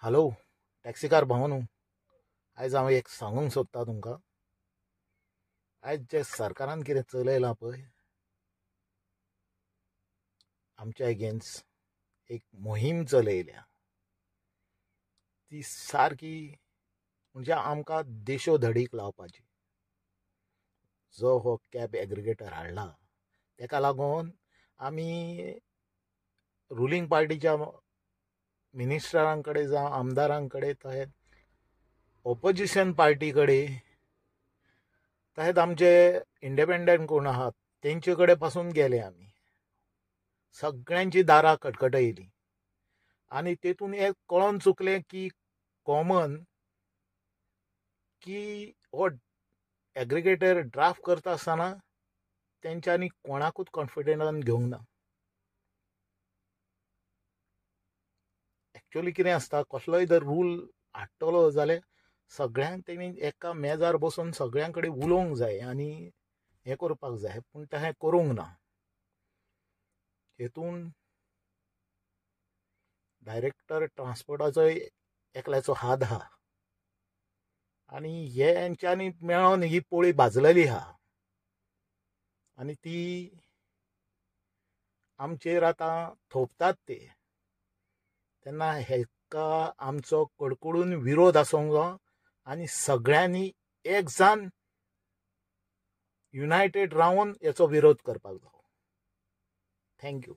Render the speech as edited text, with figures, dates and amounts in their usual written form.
Hello taxi car भाऊ न्हू. आयज हांव एक सांगूंक सोदतां तुमकां. आयज जे सरकारान कितें चलयलां पळय आमच्या एगेन्स्ट एक मोहीम चलयल्या ती सारकी म्हणजे आमकां देशो धडीक लावपाची. जो हो कॅब एग्रिगेटर हाडला तेका लागून आमी रुलींग पार्टीच्या मिनिस्टरां कडेन जावं आमदारां कडेन तशेंच ऑपोजिशन पार्टी कडेन तशेंच आमचे इंडिपेंडंट कोण आहात तेंचे कडेन पासून गेले आमी. सगळ्यांची दारां खटखटयलीं आनी तेतून एक कळोन चुकलें की कॉमन की हो एग्रिगेटर ड्राफ्ट करता आसतना तेंच्यांनी कोणाकूच कॉन्फिडन्सान घेवंक ना. एक्चुअली कितें आसता, कसलोय जर रूल हाडटलो जाल्यार सगळ्यांक तेणी एका मेजार बसून सगळ्यां कडेन उलोवंक जाय आनी हें करपाक जाय, पूण तशें करूंक ना. हेतून डायरेक्टर ट्रान्सपोर्टाचो एकल्याचो हात आहा आनी हेंच्यांनी मेळोन ही पोळी भाजलेली आहा आनी ती आमचेर आतां थोपतात ते. तेन्ना हेका आमचो कडकडून विरोध आसूंक जायो आनी सगळ्यांनी एक जावन युनायटेड रावन हेचो विरोध करपाक जायो. थँक्यू.